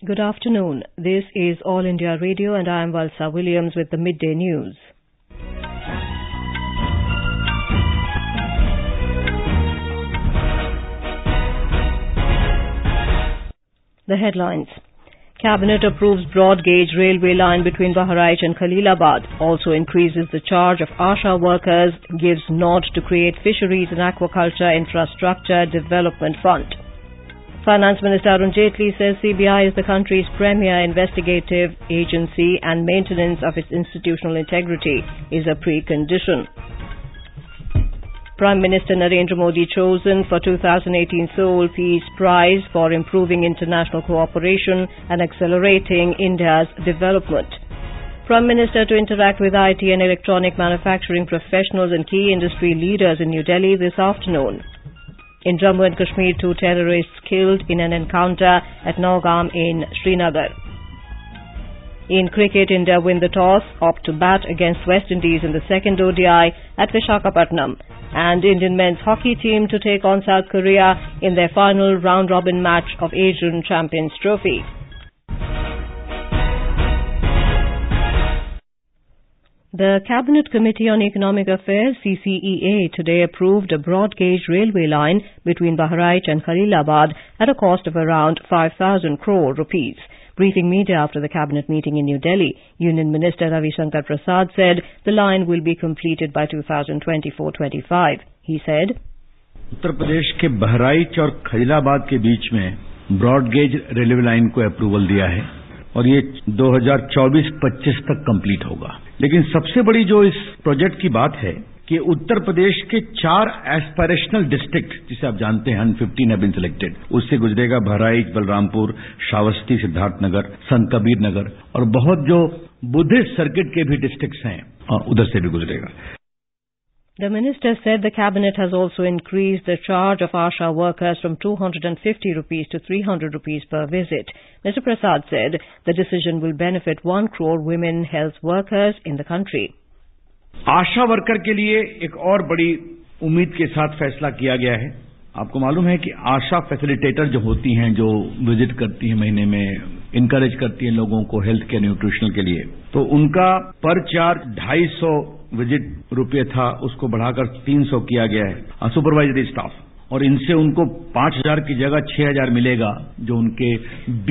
Good afternoon. This is All India Radio and I am Valsa Williams with the Midday News. The headlines. Cabinet approves broad gauge railway line between Bahraich and Khalilabad. Also increases the charge of ASHA workers. Gives nod to create Fisheries and Aquaculture Infrastructure Development Fund. Finance Minister Arun Jaitley says CBI is the country's premier investigative agency and maintenance of its institutional integrity is a precondition. Prime Minister Narendra Modi chosen for 2018 Seoul Peace Prize for improving international cooperation and accelerating India's development. Prime Minister to interact with IT and electronic manufacturing professionals and key industry leaders in New Delhi this afternoon. In Jammu and Kashmir, 2 terrorists killed in an encounter at Naugam in Srinagar. In cricket, India win the toss, opt to bat against West Indies in the second ODI at Visakhapatnam. And Indian men's hockey team to take on South Korea in their final round-robin match of Asian Champions Trophy. The Cabinet Committee on Economic Affairs, CCEA, today approved a broad-gauge railway line between Bahraich and Khalilabad at a cost of around 5,000 crore rupees. Briefing media after the Cabinet meeting in New Delhi, Union Minister Ravi Shankar Prasad said the line will be completed by 2024-25. He said, Uttar Pradesh के बहराइच और खलीलाबाद के बीच में broad gauge railway line को approval दिया है और ये 2024-25 तक कंप्लीट होगा। लेकिन सबसे बड़ी जो इस प्रोजेक्ट की बात है कि उत्तर प्रदेश के 4 एस्पिरेशनल डिस्ट्रिक्ट, जिसे आप जानते हैं 115 हैव बीन सिलेक्टेड, उससे गुजरेगा बहराइच, बलरामपुर, श्रावस्ती, सिद्धार्थनगर, संत कबीर नगर और बहुत जो बुद्धिस्ट सर्किट के भी डिस्ट्रिक्ट्स हैं उधर से भी गुजरेगा। The minister said the cabinet has also increased the charge of ASHA workers from 250 rupees to 300 rupees per visit. Mr. Prasad said the decision will benefit 1 crore women health workers in the country. Asha worker के लिए एक और बड़ी उम्मीद के साथ फैसला किया गया है। आपको मालूम है कि आशा फैसिलिटेटर जो होती हैं, जो विजिट करती हैं महीने में, इनकरेज करती हैं लोगों को हेल्थ केयर न्यूट्रिशनल के लिए, तो उनका पर चार्ज 250 विजिट रुपये था, उसको बढ़ाकर 300 किया गया है। सुपरवाइजरी स्टाफ, और इनसे उनको 5,000 की जगह 6,000 मिलेगा, जो उनके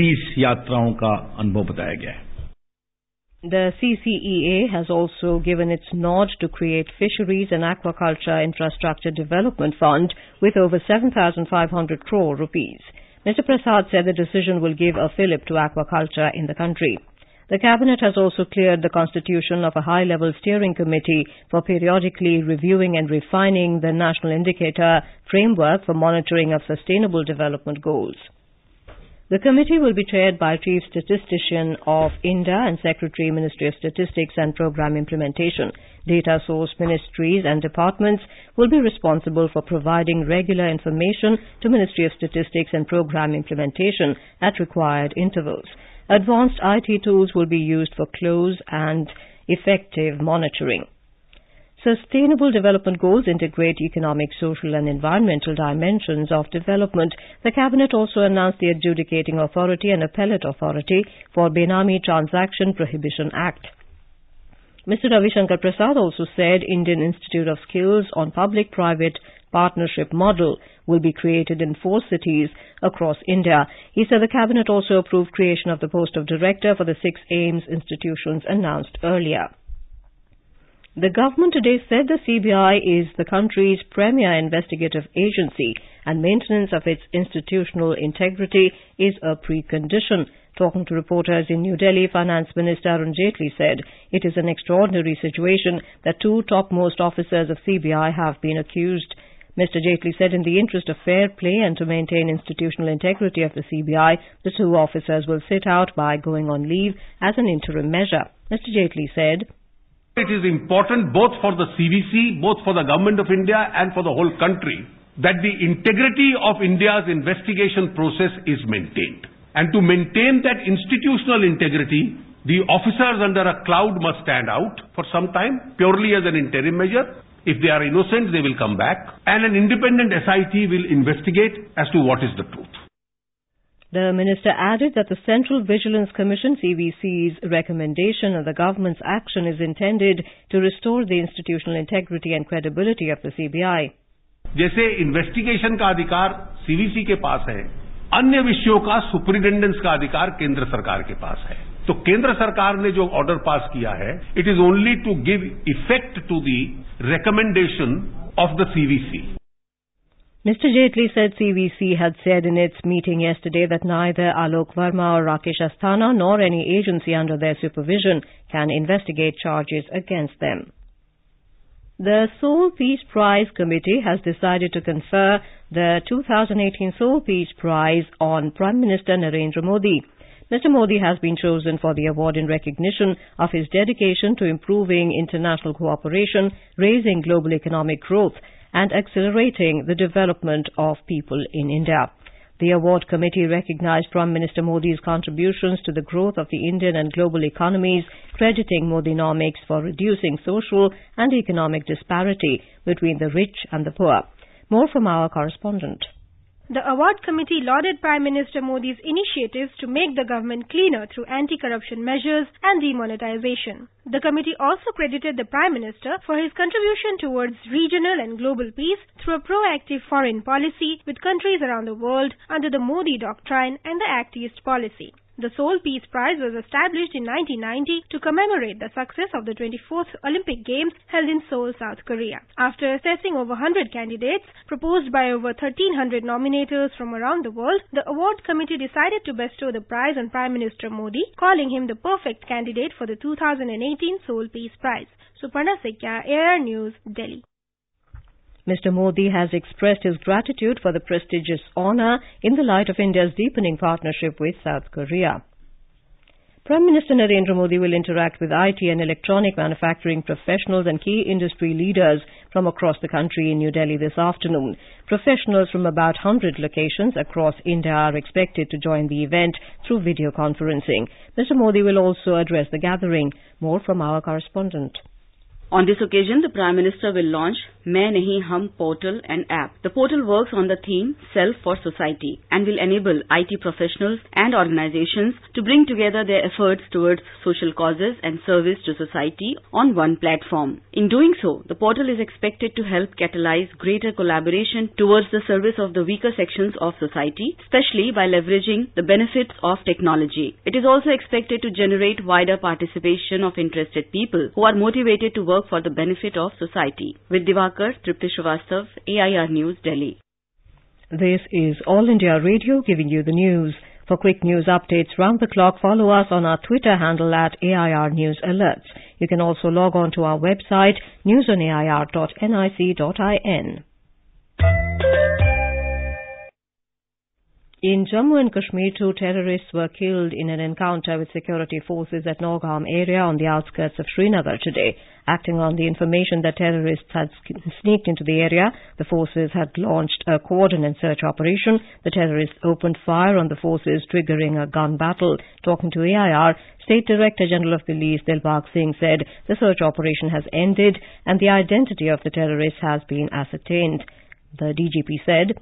20 यात्राओं का अनुभव बताया गया है। The CCEA has also given its nod to create Fisheries and Aquaculture Infrastructure Development Fund with over 7,500 crore rupees. Mr. Prasad said the decision will give a fillip to aquaculture in the country. The Cabinet has also cleared the constitution of a high-level steering committee for periodically reviewing and refining the National Indicator Framework for monitoring of sustainable development goals. The committee will be chaired by Chief Statistician of India and Secretary, Ministry of Statistics and Programme Implementation. Data source ministries and departments will be responsible for providing regular information to Ministry of Statistics and Programme Implementation at required intervals. Advanced IT tools will be used for close and effective monitoring. Sustainable development goals integrate economic, social and environmental dimensions of development. The Cabinet also announced the Adjudicating Authority and Appellate Authority for Benami Transaction Prohibition Act. Mr. Ravi Shankar Prasad also said Indian Institute of Skills on Public-Private Partnership Model will be created in 4 cities across India. He said the Cabinet also approved creation of the post of Director for the 6 AIIMS institutions announced earlier. The government today said the CBI is the country's premier investigative agency and maintenance of its institutional integrity is a precondition. Talking to reporters in New Delhi, Finance Minister Arun Jaitley said it is an extraordinary situation that 2 topmost officers of CBI have been accused. Mr. Jaitley said in the interest of fair play and to maintain institutional integrity of the CBI, the 2 officers will sit out by going on leave as an interim measure. Mr. Jaitley said, it is important both for the CVC, both for the Government of India and for the whole country that the integrity of India's investigation process is maintained. And to maintain that institutional integrity, the officers under a cloud must stand out for some time, purely as an interim measure. If they are innocent, they will come back. And an independent SIT will investigate as to what is the truth. The minister added that the Central Vigilance Commission CVC's recommendation and the government's action is intended to restore the institutional integrity and credibility of the CBI. जैसे investigation का अधिकार CVC के पास है, अन्य विषयों का superintendence का अधिकार केंद्र सरकार के पास है। तो केंद्र सरकार ने जो ऑर्डर पास किया है, it is only to give effect to the recommendation of the CVC. Mr. Jaitley said CVC had said in its meeting yesterday that neither Alok Verma or Rakesh Asthana nor any agency under their supervision can investigate charges against them. The Seoul Peace Prize Committee has decided to confer the 2018 Seoul Peace Prize on Prime Minister Narendra Modi. Mr. Modi has been chosen for the award in recognition of his dedication to improving international cooperation, raising global economic growth, and accelerating the development of people in India. The award committee recognized Prime Minister Modi's contributions to the growth of the Indian and global economies, crediting Modinomics for reducing social and economic disparity between the rich and the poor. More from our correspondent. The award committee lauded Prime Minister Modi's initiatives to make the government cleaner through anti-corruption measures and demonetization. The committee also credited the Prime Minister for his contribution towards regional and global peace through a proactive foreign policy with countries around the world under the Modi Doctrine and the Act East policy. The Seoul Peace Prize was established in 1990 to commemorate the success of the 24th Olympic Games held in Seoul, South Korea. After assessing over 100 candidates proposed by over 1,300 nominators from around the world, the award committee decided to bestow the prize on Prime Minister Modi, calling him the perfect candidate for the 2018 Seoul Peace Prize. Suparna Sikya, AIR News, Delhi. Mr. Modi has expressed his gratitude for the prestigious honour in the light of India's deepening partnership with South Korea. Prime Minister Narendra Modi will interact with IT and electronic manufacturing professionals and key industry leaders from across the country in New Delhi this afternoon. Professionals from about 100 locations across India are expected to join the event through video conferencing. Mr. Modi will also address the gathering. More from our correspondent. On this occasion, the Prime Minister will launch Main Nahi Hum portal and app. The portal works on the theme Self for Society and will enable IT professionals and organizations to bring together their efforts towards social causes and service to society on one platform. In doing so, the portal is expected to help catalyze greater collaboration towards the service of the weaker sections of society, especially by leveraging the benefits of technology. It is also expected to generate wider participation of interested people who are motivated to work for the benefit of society. With Divakar, Tripti Srivastav, AIR News, Delhi. This is All India Radio giving you the news. For quick news updates round the clock, follow us on our Twitter handle at AIR News Alerts. You can also log on to our website newsonair.nic.in. In Jammu and Kashmir, 2 terrorists were killed in an encounter with security forces at Norgaon area on the outskirts of Srinagar today. Acting on the information that terrorists had sneaked into the area, the forces had launched a coordinated search operation. The terrorists opened fire on the forces, triggering a gun battle. Talking to AIR, State Director General of Police Dilbagh Singh said the search operation has ended and the identity of the terrorists has been ascertained. The DGP said,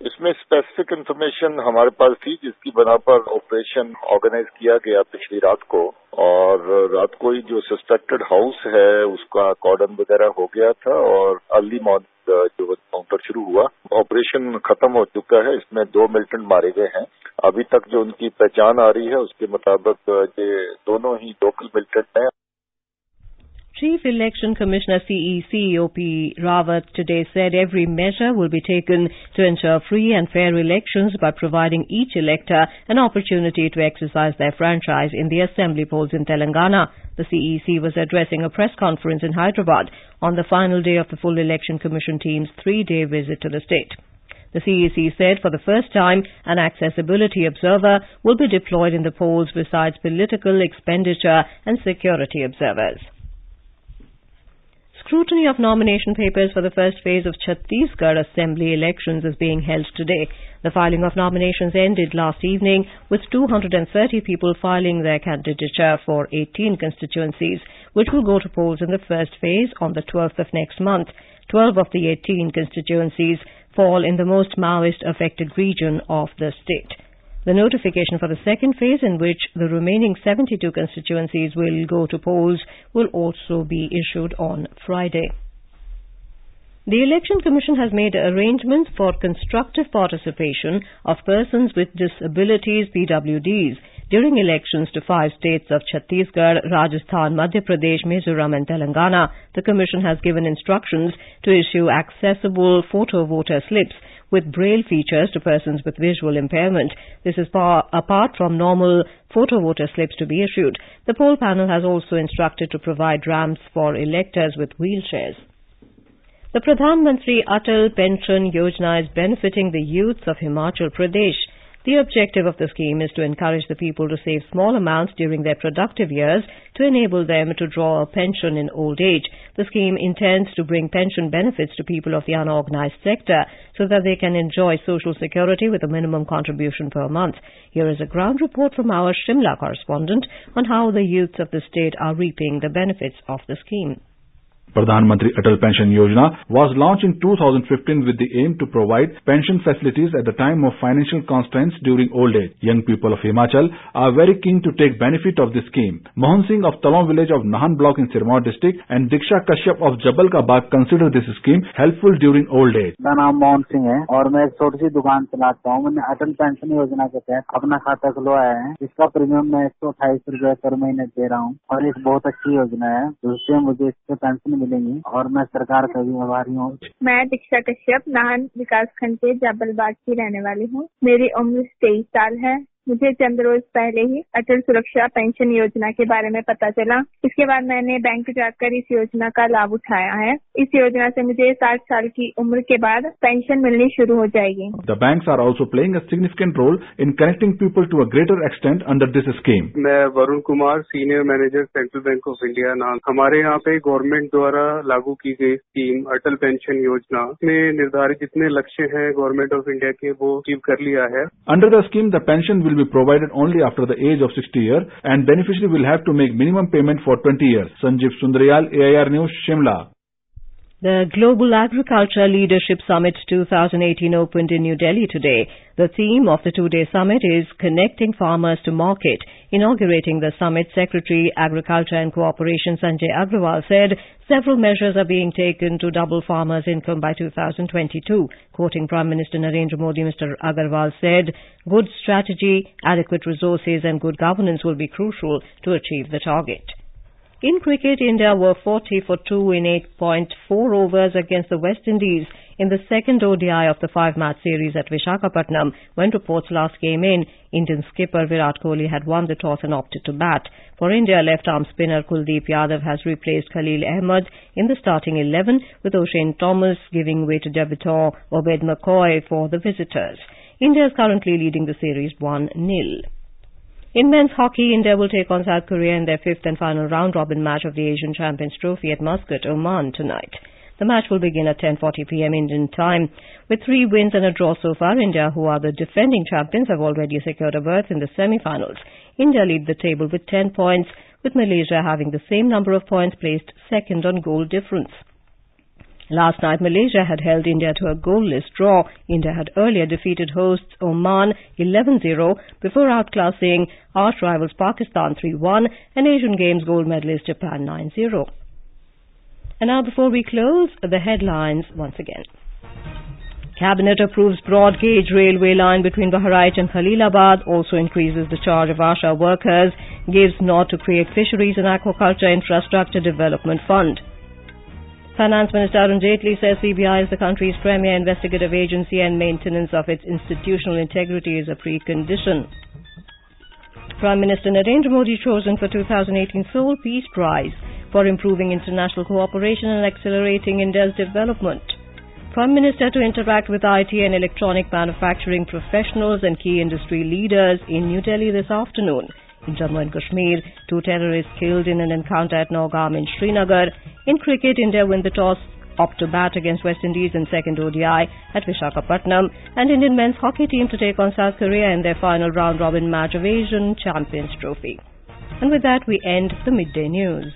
इसमें specific information हमारे पास थी जिसकी बना पर operation organise किया गया पिछली रात को और रात को ही जो सस्पेक्टेड हाउस है उसका कॉर्डन वगैरह हो गया था और अर्ली मॉर्निंग जो काउंटर शुरू हुआ। ऑपरेशन खत्म हो चुका है। इसमें 2 मिलिटेंट मारे गए हैं। अभी तक जो उनकी पहचान आ रही है उसके मुताबिक ये दोनों ही लोकल मिलिटेंट हैं। Chief Election Commissioner CEC OP Rawat today said every measure will be taken to ensure free and fair elections by providing each elector an opportunity to exercise their franchise in the assembly polls in Telangana. The CEC was addressing a press conference in Hyderabad on the final day of the full Election Commission team's 3-day visit to the state. The CEC said for the first time an accessibility observer will be deployed in the polls besides political, expenditure and security observers. Scrutiny of nomination papers for the first phase of Chhattisgarh Assembly elections is being held today. The filing of nominations ended last evening with 230 people filing their candidature for 18 constituencies, which will go to polls in the first phase on the 12th of next month. 12 of the 18 constituencies fall in the most Maoist-affected region of the state. The notification for the second phase, in which the remaining 72 constituencies will go to polls, will also be issued on Friday. The Election Commission has made arrangements for constructive participation of persons with disabilities (PWDs) during elections to 5 states of Chhattisgarh, Rajasthan, Madhya Pradesh, Mizoram and Telangana. The Commission has given instructions to issue accessible photo voter slips with braille features to persons with visual impairment. This is apart from normal photo voter slips to be issued. The poll panel has also instructed to provide ramps for electors with wheelchairs. The Pradhan Mantri Atal Pension Yojana is benefiting the youths of Himachal Pradesh. The objective of the scheme is to encourage the people to save small amounts during their productive years to enable them to draw a pension in old age. The scheme intends to bring pension benefits to people of the unorganized sector so that they can enjoy social security with a minimum contribution per month. Here is a ground report from our Shimla correspondent on how the youths of the state are reaping the benefits of the scheme. Pradhan Mantri Atal Pension Yojana was launched in 2015 with the aim to provide pension facilities at the time of financial constraints during old age. Young people of Himachal are very keen to take benefit of this scheme. Mohan Singh of Talon village of Nahan block in Sirmaur district and Diksha Kashyap of Jabal Ka Bagh consider this scheme helpful during old age. मेरा नाम मोहन सिंह है और मैं एक छोटी सी दुकान चलाता हूँ। मैंने अटल पेंशन योजना के तहत अपना खाता खुलवाया है, जिसका प्रीमियम मैं 128 रुपए पर महीने दे रहा हूँ और एक बहुत अच्छी योजना है जिससे मुझे इससे पेंशन मिलेंगी और मैं सरकार का भी आभारी हूँ। मैं दीक्षा कश्यप नाहन विकास खंड के जाबलबाग की रहने वाली हूँ। मेरी उम्र 23 साल है। मुझे चंद रोज पहले ही अटल सुरक्षा पेंशन योजना के बारे में पता चला। इसके बाद मैंने बैंक जाकर इस योजना का लाभ उठाया है। इस योजना से मुझे 60 साल की उम्र के बाद पेंशन मिलनी शुरू हो जाएगी। The banks are also playing a significant role in connecting people to a greater extent under this scheme. मैं Varun Kumar, senior manager central bank of India नाम। हमारे यहाँ पे गवर्नमेंट द्वारा लागू की गई स्कीम अटल पेंशन योजना में निर्धारित जितने लक्ष्य हैं गवर्नमेंट ऑफ इंडिया के वो अचीव कर लिया है। Under the scheme, the pension will be provided only after the age of 60 years and beneficiary will have to make minimum payment for 20 years. Sanjeev Sundaryal, AIR News, Shimla. The Global Agriculture Leadership Summit 2018 opened in New Delhi today. The theme of the two-day summit is Connecting Farmers to Market. Inaugurating the summit, Secretary, Agriculture and Cooperation Sanjay Agrawal said several measures are being taken to double farmers' income by 2022. Quoting Prime Minister Narendra Modi, Mr. Agrawal said, good strategy, adequate resources and good governance will be crucial to achieve the target. In cricket, India were 40 for 2 in 8.4 overs against the West Indies in the second ODI of the 5-match series at Visakhapatnam. When reports last came in, Indian skipper Virat Kohli had won the toss and opted to bat. For India, left-arm spinner Kuldeep Yadav has replaced Khalil Ahmed in the starting 11, with O'Shane Thomas giving way to debutant Obed McCoy for the visitors. India is currently leading the series 1-0. In men's hockey, India will take on South Korea in their 5th and final round-robin match of the Asian Champions Trophy at Muscat, Oman tonight. The match will begin at 10:40 p.m. Indian time. With 3 wins and a draw so far, India, who are the defending champions, have already secured a berth in the semi-finals. India lead the table with 10 points, with Malaysia having the same number of points, placed second on goal difference. Last night, Malaysia had held India to a goalless draw. India had earlier defeated hosts Oman 11-0 before outclassing arch rivals Pakistan 3-1 and Asian Games gold medalist Japan 9-0. And now, before we close, the headlines once again. Cabinet approves broad gauge railway line between Bahraich and Khalilabad, also increases the charge of ASHA workers, gives nod to create Fisheries and Aquaculture Infrastructure Development Fund. Finance Minister Arun Jaitley says CBI is the country's premier investigative agency and maintenance of its institutional integrity is a precondition. Prime Minister Narendra Modi chosen for 2018 Seoul Peace Prize for improving international cooperation and accelerating India's development. Prime Minister to interact with IT and electronic manufacturing professionals and key industry leaders in New Delhi this afternoon. In Jammu and Kashmir, 2 terrorists killed in an encounter at Naugam in Srinagar. In cricket, India win the toss, opt to bat against West Indies in second ODI at Visakhapatnam, and Indian men's hockey team to take on South Korea in their final round-robin match of Asian Champions Trophy. And with that, we end the Midday News.